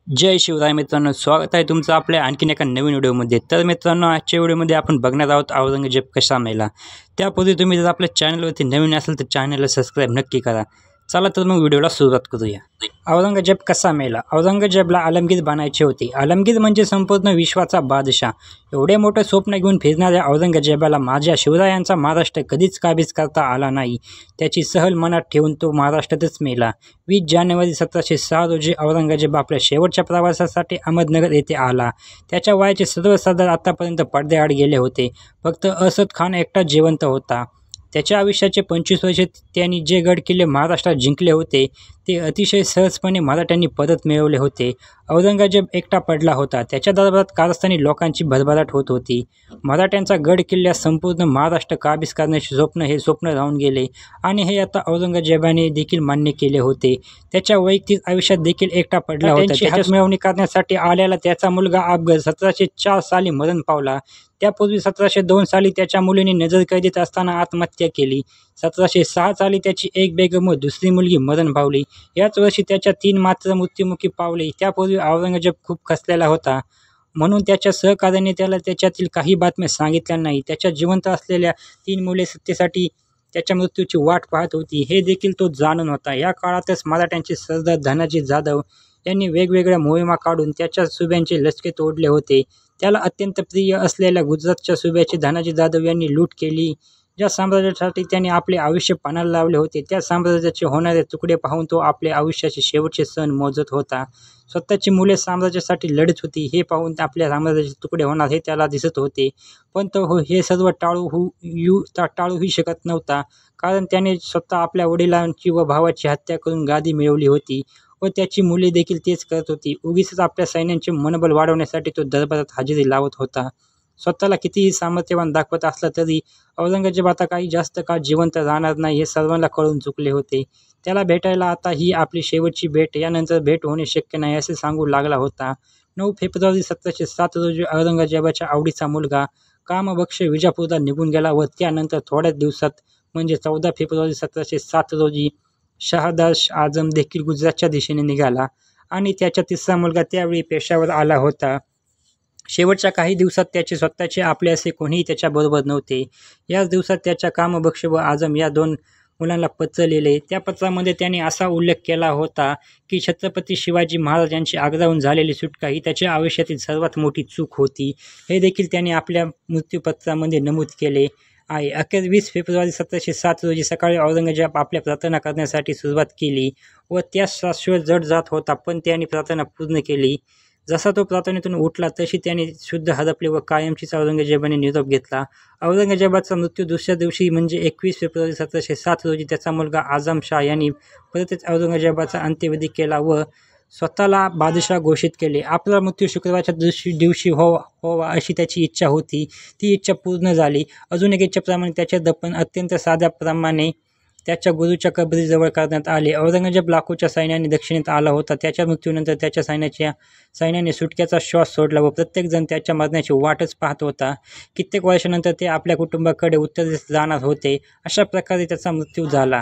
जय शिवराय मित्रांनो, स्वागत आहे तुमचं आपल्या आणखीन एका नवीन व्हिडिओमध्ये। तर मित्रांनो, आजच्या व्हिडिओमध्ये आपण बघणार आहोत औरंगजेब कसा मेला। त्यापूर्वी तुम्ही जर आपल्या चॅनलवरती नवीन असाल तर चॅनलला सबस्क्राईब नक्की करा। चला तर मग व्हिडिओला सुरुवात करूया। औरंगजेब कसा मेला। औरंगजेबला आलमगीर बनायचे होते। आलमगीर म्हणजे संपूर्ण विश्वाचा बादशाह। एवढे मोठे स्वप्न घेऊन फिरणाऱ्या औरंगजेबाला माझ्या शिवरायांचा महाराष्ट्र कधीच काबीज करता आला नाही। त्याची सहल मनात ठेवून तो महाराष्ट्रातच मेला। 20 जानेवारी 1706 रोजी औरंगजेब आपल्या शेवटच्या प्रवासासाठी अहमदनगर येथे आला। त्याच्या वयाचे सर्व सरदार आतापर्यंत पडद्याआड गेले होते। फक्त असद खान एकटाच जिवंत होता। त्याच्या आयुष्याचे 25 वर्षे त्यांनी जे गड किल्ले महाराष्ट्रात जिंकले होते ते अतिशय सहजपणे मराठ्यांनी परत मिळवले होते। औरंगजेब एकटा पडला होता। त्याच्या दरबारात कारस्थानी लोकांची भरभराट होत होती। मराठ्यांचा गड किल्ल्यास संपूर्ण महाराष्ट्र काबीज करण्याचे स्वप्न हे स्वप्न राहून गेले आणि हे आता औरंगजेबाने देखील मान्य केले होते। त्याच्या वैयक्तिक आयुष्यात देखील एकटा पडला होता। त्याची हातमिळवणी करण्यासाठी आलेला त्याचा मुलगा अफजल 1704 साली मरण पावला। त्यापूर्वी 1702 साली त्याच्या मुलीने नजरकैदेत असताना आत्महत्या केली। 1706 साली त्याची एक बेगम व दुसरी मुलगी मरण पावली। याच वर्षी त्याच्या 3 मात्र मृत्युमुखी पावले। त्यापूर्वी औरंगजेब खूप खचलेला होता, म्हणून त्याच्या सहकार्याने त्याला त्याच्यातील काही बातम्या सांगितल्या नाही। त्याच्या जिवंत असलेल्या 3 मुले सत्तेसाठी त्याच्या मृत्यूची वाट पाहत होती, हे देखील तो जाणून होता। या काळातच मराठ्यांचे सरदार धनाजी जाधव यांनी वेगवेगळ्या मोहिमा काढून त्याच्या सुब्यांचे लचके तोडले होते। त्याला अत्यंत प्रिय असलेल्या गुजरातच्या सुब्याची धनाजी जाधव यांनी लूट केली। ज्या साम्राज्यासाठी त्याने आपले आयुष्य पणाला लावले होते त्या साम्राज्याचे होणारे तुकडे पाहून तो आपले आयुष्याचे शेवटचे क्षण मोजत होता। स्वतःची मुले साम्राज्यासाठी लढत होती हे पाहून आपल्या साम्राज्याचे तुकडे होणार हे त्याला दिसत होते, पण तो हे सर्व टाळूही शकत नव्हता, कारण त्याने स्वतः आपल्या वडिलांची व भावाची हत्या करून गादी मिळवली होती व त्याची मुले देखील तेच करत होती। उगीचच आपल्या सैन्याचे मनोबल वाढवण्यासाठी तो दरबारात हजेरी लावत होता। स्वतःला कितीही सामर्थ्यवान दाखवत असला तरी औरंगजेब आता काही जास्त काळ जिवंत राहणार नाही हे सर्वांना कळून चुकले होते। त्याला भेटायला आता ही आपली शेवटची भेट, यानंतर भेट होणे शक्य नाही असे सांगू लागला होता। 9 फेब्रुवारी 1707 रोजी औरंगजेबाच्या आवडीचा मुलगा कामबक्ष विजापूरला निघून गेला व त्यानंतर थोड्याच दिवसात म्हणजे 14 फेब्रुवारी 1707 रोजी शहादार आझम देखील गुजरातच्या दिशेने निघाला आणि त्याचा तिसरा मुलगा त्यावेळी पेशावर आला होता। शेवटच्या काही दिवसात त्याचे स्वतःचे आपले असे कोणीही त्याच्याबरोबर नव्हते। याच दिवसात त्याच्या कामबक्ष व आझम या 2 मुलांना पत्र लिहिले। त्या पत्रामध्ये त्याने असा उल्लेख केला होता की छत्रपती शिवाजी महाराज यांची आग्र्याहून झालेली सुटका ही त्याच्या आयुष्यातील सर्वात मोठी चूक होती, हे देखील त्याने आपल्या मृत्यूपत्रामध्ये नमूद केले आहे। अखेर 20 फेब्रुवारी 1707 रोजी सकाळी औरंगजेब आपल्या प्रार्थना करण्यासाठी सुरुवात केली व त्यास श्वासोच्छ्वास जड जात होता, पण त्याने प्रार्थना पूर्ण केली। जसा तो प्रार्थनेतून उठला तशी त्याने शुद्ध हरपले व कायमचीच औरंगजेबाने निरोप घेतला। औरंगजेबाचा मृत्यू दुसऱ्या दिवशी म्हणजे 21 फेब्रुवारी 1707 रोजी त्याचा मुलगा आझम शाह यांनी परतच औरंगजेबाचा अंत्यविधी केला व स्वतःला बादशाह घोषित केले। आपला मृत्यू शुक्रवारच्या दिवशी व्हावा अशी त्याची इच्छा होती। ती इच्छा पूर्ण झाली। अजून एक इच्छेप्रमाणे त्याचे दफन अत्यंत साध्याप्रमाणे त्याच्या गुरुच्या कबरीजवळ करण्यात आले। औरंगजेब लाखोच्या सैन्याने दक्षिणेत आला होता। त्याच्या मृत्यूनंतर त्याच्या सैन्याने सुटकेचा श्वास सोडला व प्रत्येकजण त्याच्या मरणाची वाटच पाहत होता। कित्येक वर्षानंतर ते आपल्या कुटुंबाकडे उत्तरेस जाणार होते। अशा प्रकारे त्याचा मृत्यू झाला।